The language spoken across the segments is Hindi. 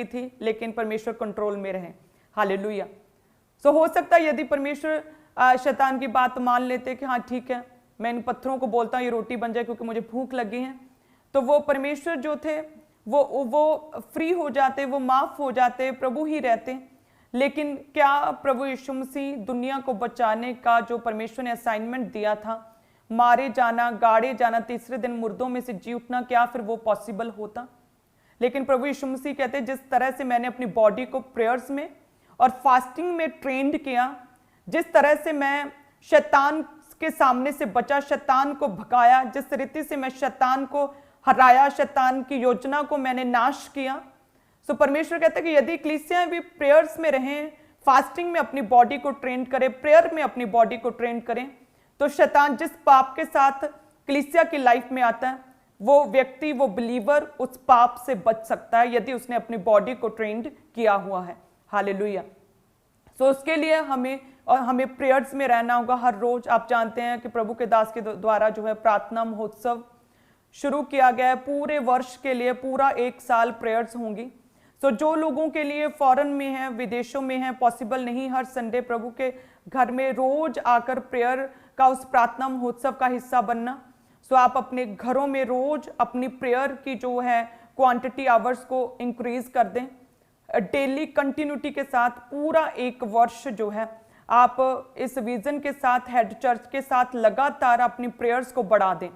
लगी थी, लेकिन परमेश्वर कंट्रोल में रहे। हालेलुया। सो हो सकता है यदि परमेश्वर शैतान की बात मान लेते कि हाँ ठीक है, मैं इन पत्थरों को बोलता हूँ ये रोटी बन जाए क्योंकि मुझे भूख लगी है, तो वो परमेश्वर जो थे वो फ्री हो जाते, वो माफ हो जाते, प्रभु ही रहते। लेकिन क्या प्रभु यीशु मसीह दुनिया को बचाने का जो परमेश्वर ने असाइनमेंट दिया था, मारे जाना, गाड़े जाना, तीसरे दिन मुर्दों में से जी उठना, क्या फिर वो पॉसिबल होता? लेकिन प्रभु यीशु मसीह कहते हैं जिस तरह से मैंने अपनी बॉडी को प्रेयर्स में और फास्टिंग में ट्रेंड किया, जिस तरह से मैं शैतान के सामने से बचा, शैतान को भगाया, जिस रीति से मैं शैतान को हराया, शैतान की योजना को मैंने नाश किया। सो परमेश्वर कहता है कि यदि कलीसियां भी प्रेयर्स में रहें, फास्टिंग में अपनी बॉडी को ट्रेन करें, प्रेयर में अपनी बॉडी को ट्रेन करें, तो शैतान जिस पाप के साथ कलीसिया की लाइफ में आता है, वो व्यक्ति, वो बिलीवर उस पाप से बच सकता है यदि उसने अपनी बॉडी को ट्रेंड किया हुआ है। हालेलुया। सो उसके लिए हमें प्रेयर्स में रहना होगा हर रोज। आप जानते हैं कि प्रभु के दास के द्वारा जो है प्रार्थना महोत्सव शुरू किया गया है। पूरे वर्ष के लिए पूरा 1 साल प्रेयर्स होंगी। सो जो लोगों के लिए फॉरेन में है, विदेशों में है, पॉसिबल नहीं हर संडे प्रभु के घर में रोज आकर प्रेयर का उस प्रार्थना महोत्सव का हिस्सा बनना, सो आप अपने घरों में रोज अपनी प्रेयर की जो है क्वांटिटी आवर्स को इंक्रीज कर दें। डेली कंटिन्यूटी के साथ पूरा 1 वर्ष जो है आप इस विजन के साथ, हेड चर्च के साथ लगातार अपनी प्रेयर्स को बढ़ा दें।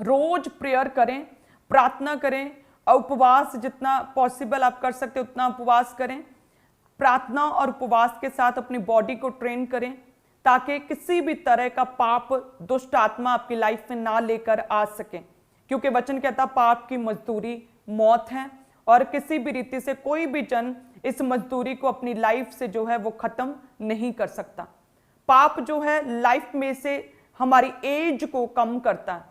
रोज प्रेयर करें, प्रार्थना करें, उपवास जितना पॉसिबल आप कर सकते उतना उपवास करें। प्रार्थना और उपवास के साथ अपनी बॉडी को ट्रेन करें ताकि किसी भी तरह का पाप, दुष्ट आत्मा आपकी लाइफ में ना लेकर आ सके, क्योंकि वचन कहता पाप की मजदूरी मौत है और किसी भी रीति से कोई भी जन इस मजदूरी को अपनी लाइफ से जो है वो खत्म नहीं कर सकता। पाप जो है लाइफ में से हमारी एज को कम करता है,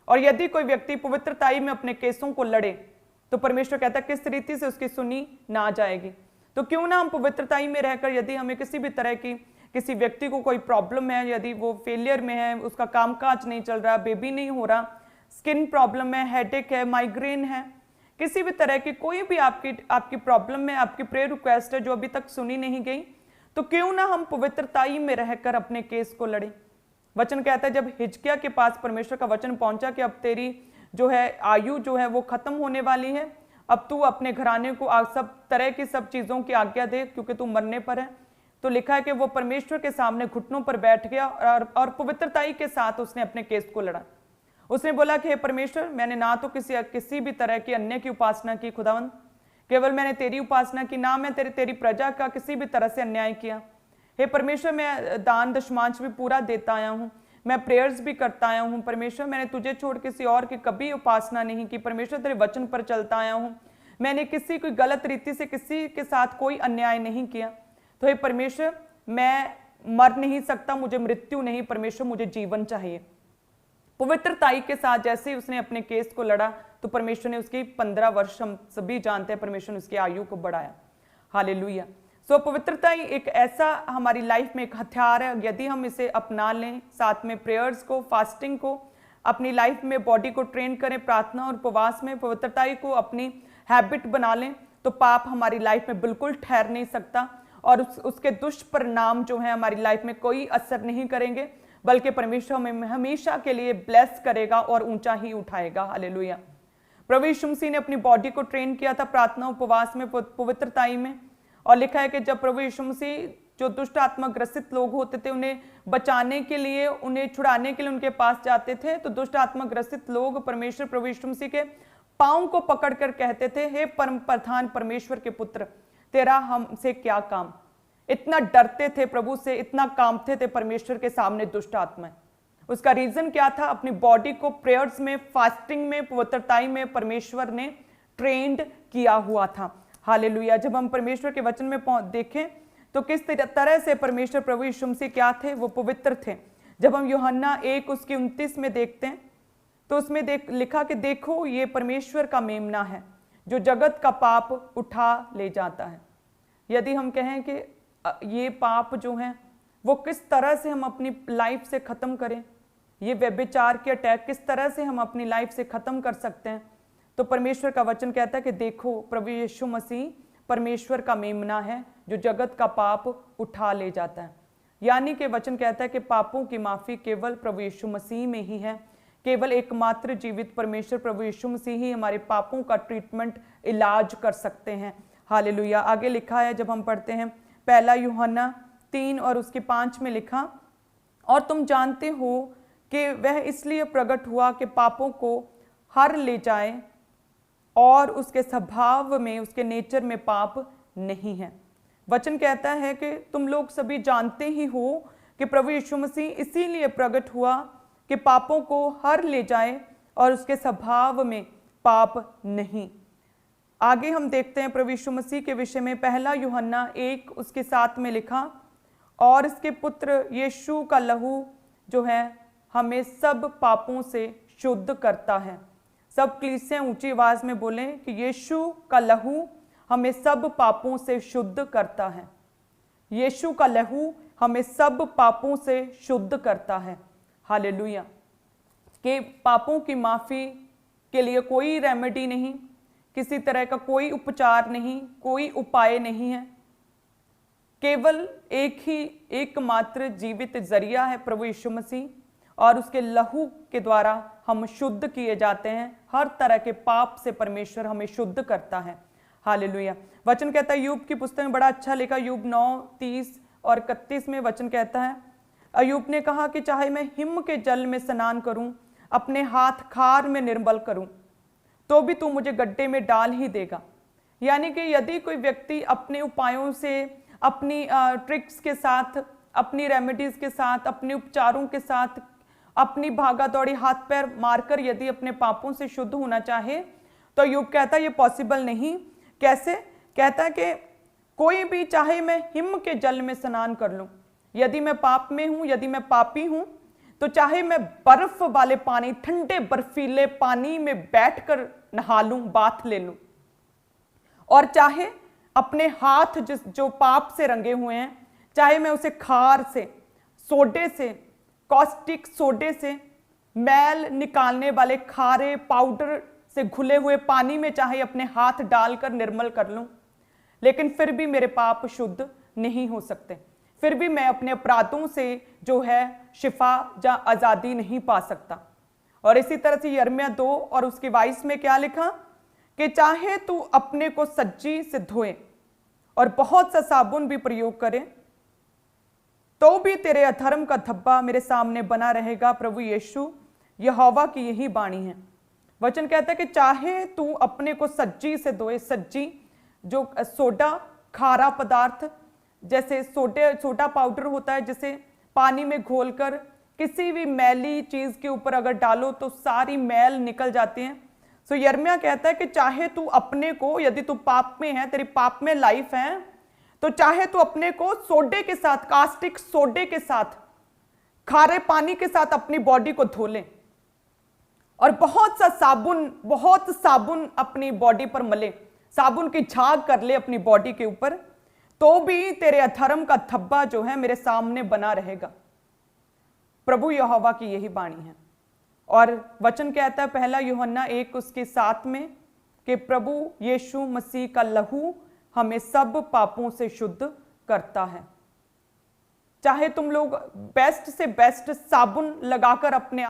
और यदि कोई व्यक्ति पवित्रताई में अपने केसों को लड़े तो परमेश्वर कहता है किस रीति से उसकी सुनी ना जाएगी। तो क्यों ना हम पवित्रताई में रहकर, यदि हमें किसी भी तरह की, किसी व्यक्ति को कोई प्रॉब्लम है, यदि वो फेलियर में है, उसका कामकाज नहीं चल रहा, बेबी नहीं हो रहा, स्किन प्रॉब्लम है, हेडेक है, माइग्रेन है, किसी भी तरह की कोई भी आपकी प्रॉब्लम है, आपकी प्रेयर रिक्वेस्ट है जो अभी तक सुनी नहीं गई, तो क्यों ना हम पवित्रताई में रहकर अपने केस को लड़ें। वचन कहता है जब हिजकिया के पास परमेश्वर का वचन पहुंचा कि अब तेरी जो है आयु जो है वो खत्म होने वाली है, अब तू अपने घराने को सब तरह की सब चीजों की आज्ञा दे क्योंकि तू मरने पर है, तो लिखा है कि वो परमेश्वर के सामने घुटनों पर बैठ गया और पवित्रताई के साथ उसने अपने केस को लड़ा। उसने बोला कि हे परमेश्वर, मैंने ना तो किसी भी तरह की अन्य की उपासना की खुदावंद, केवल मैंने तेरी उपासना की, ना मैं तेरी प्रजा का किसी भी तरह से अन्याय किया। हे परमेश्वर, मैं दान दशमांश भी पूरा देता आया हूँ, मैं प्रेयर्स भी करता आया हूँ। परमेश्वर, मैंने तुझे छोड़ किसी और की कभी उपासना नहीं की। परमेश्वर, तेरे वचन पर चलता आया हूँ, मैंने किसी कोई गलत रीति से किसी के साथ कोई अन्याय नहीं किया। तो हे परमेश्वर, मैं मर नहीं सकता, मुझे मृत्यु नहीं, परमेश्वर मुझे जीवन चाहिए। पवित्रताई के साथ जैसे ही उसने अपने केस को लड़ा तो परमेश्वर ने उसकी 15 वर्ष, हम सभी जानते हैं, परमेश्वर ने उसकी आयु को बढ़ाया। हालेलुया। सो पवित्रताई एक ऐसा हमारी लाइफ में एक हथियार है, यदि हम इसे अपना लें, साथ में प्रेयर्स को, फास्टिंग को अपनी लाइफ में, बॉडी को ट्रेन करें, प्रार्थना और उपवास में पवित्रताई को अपनी हैबिट बना लें, तो पाप हमारी लाइफ में बिल्कुल ठहर नहीं सकता और उसके दुष्परिणाम जो है हमारी लाइफ में कोई असर नहीं करेंगे, बल्कि परमेश्वर हमें हमेशा के लिए ब्लेस करेगा और ऊंचा ही उठाएगा। हालेलुया। प्रभु यीशु मसीह ने अपनी बॉडी को ट्रेन किया था प्रार्थना उपवास में, पवित्रताई में, और लिखा है कि जब प्रभु यीशु मसीह जो दुष्ट आत्मा ग्रसित लोग होते थे उन्हें बचाने के लिए, उन्हें छुड़ाने के लिए उनके पास जाते थे, तो दुष्ट आत्मा ग्रसित लोग परमेश्वर प्रभु यीशु मसीह के पांव को पकड़कर कहते थे, हे परम प्रधान परमेश्वर के पुत्र, तेरा हमसे क्या काम। इतना डरते थे प्रभु से, इतना कांपते थे परमेश्वर के सामने दुष्ट आत्मा। उसका रीजन क्या था? अपनी बॉडी को प्रेयर्स में, फास्टिंग में, पवित्रताई में परमेश्वर ने ट्रेंड किया हुआ था। हालेलुया। जब हम परमेश्वर के वचन में देखें तो किस तरह से परमेश्वर प्रभु यीशु मसीह क्या थे? वो पवित्र थे। जब हम यूहन्ना 1:29 में देखते हैं तो उसमें लिखा कि देखो ये परमेश्वर का मेमना है जो जगत का पाप उठा ले जाता है। यदि हम कहें कि ये पाप जो हैं वो किस तरह से हम अपनी लाइफ से खत्म करें, ये व्यभिचार के अटैक किस तरह से हम अपनी लाइफ से खत्म कर सकते हैं, तो परमेश्वर का वचन कहता है कि देखो प्रभु यीशु मसीह परमेश्वर का मेमना है जो जगत का पाप उठा ले जाता है। यानी कि वचन कहता है कि पापों की माफी केवल प्रभु यीशु मसीह में ही है। केवल एकमात्र जीवित परमेश्वर प्रभु यीशु मसीह ही हमारे पापों का ट्रीटमेंट, इलाज कर सकते हैं। हालेलुया। आगे लिखा है, जब हम पढ़ते हैं 1 यूहन्ना 3 और उसके 5 में लिखा, और तुम जानते हो कि वह इसलिए प्रकट हुआ कि पापों को हर ले जाए और उसके स्वभाव में, उसके नेचर में पाप नहीं है। वचन कहता है कि तुम लोग सभी जानते ही हो कि प्रभु यीशु मसीह इसीलिए प्रकट हुआ कि पापों को हर ले जाए और उसके स्वभाव में पाप नहीं। आगे हम देखते हैं प्रभु यीशु मसीह के विषय में 1 यूहन्ना 1 उसके 7 में लिखा, और इसके पुत्र यीशु का लहू जो है हमें सब पापों से शुद्ध करता है। सब कलीसियां ऊंची आवाज में बोलें कि यीशु का लहू हमें सब पापों से शुद्ध करता है। यीशु का लहू हमें सब पापों से शुद्ध करता है। हालेलुया। कि पापों की माफी के लिए कोई रेमेडी नहीं, किसी तरह का कोई उपचार नहीं, कोई उपाय नहीं है। केवल एकमात्र जीवित जरिया है प्रभु यीशु मसीह, और उसके लहू के द्वारा हम शुद्ध किए जाते हैं। हर तरह के पाप से परमेश्वर हमें शुद्ध करता है। हालेलुया। वचन कहता है, यूब की पुस्तक में बड़ा अच्छा लिखा, यूब 9:30 और 31 में वचन कहता है, अयूब ने कहा कि चाहे मैं हिम के जल में स्नान करूं, अपने हाथ खार में निर्मल करूं, तो भी तू मुझे गड्ढे में डाल ही देगा। यानी कि यदि कोई व्यक्ति अपने उपायों से, अपनी ट्रिक्स के साथ, अपनी रेमेडीज के साथ, अपने उपचारों के साथ, अपनी भागा दौड़ी हाथ पैर मारकर यदि अपने पापों से शुद्ध होना चाहे, तो अय्यूब कहता है ये पॉसिबल नहीं। कैसे? कहता है कि कोई भी, चाहे मैं हिम के जल में स्नान कर लूं, यदि मैं पाप में हूं, यदि मैं पापी हूं, तो चाहे मैं बर्फ वाले पानी, ठंडे बर्फीले पानी में बैठकर नहा लूं, बाथ ले लूं, और चाहे अपने हाथ जो पाप से रंगे हुए हैं, चाहे मैं उसे खार से, सोडे से, कॉस्टिक सोडे से, मैल निकालने वाले खारे पाउडर से घुले हुए पानी में चाहे अपने हाथ डालकर निर्मल कर लूं, लेकिन फिर भी मेरे पाप शुद्ध नहीं हो सकते। फिर भी मैं अपने अपराधों से जो है शिफा या आजादी नहीं पा सकता। और इसी तरह से यिर्मयाह 2 और उसके 22 में क्या लिखा कि चाहे तू अपने को सज्जी से धोए और बहुत सा साबुन भी प्रयोग करे, तो भी तेरे अधर्म का धब्बा मेरे सामने बना रहेगा। प्रभु यीशु यहोवा की यही वाणी है। वचन कहता है कि चाहे तू अपने को सज्जी से धोए, सज्जी जो सोडा, खारा पदार्थ, जैसे सोडा पाउडर होता है, जिसे पानी में घोलकर किसी भी मैली चीज के ऊपर अगर डालो तो सारी मैल निकल जाती है। सो यिर्मयाह कहता है कि चाहे तू अपने को, यदि तू पाप में है, तेरी पाप में लाइफ है, तो चाहे तू अपने को सोडे के साथ, कास्टिक सोडे के साथ, खारे पानी के साथ अपनी बॉडी को धो ले और बहुत साबुन अपनी बॉडी पर मले, साबुन की झाग कर ले अपनी बॉडी के ऊपर, तो भी तेरे अधर्म का धब्बा जो है मेरे सामने बना रहेगा। प्रभु यहोवा की यही वाणी है। और वचन कहता है 1 यूहन्ना 1 उसके 7 में कि प्रभु यीशु मसीह का लहू हमें सब पापों से शुद्ध करता है। चाहे तुम लोग बेस्ट से बेस्ट साबुन लगाकर अपने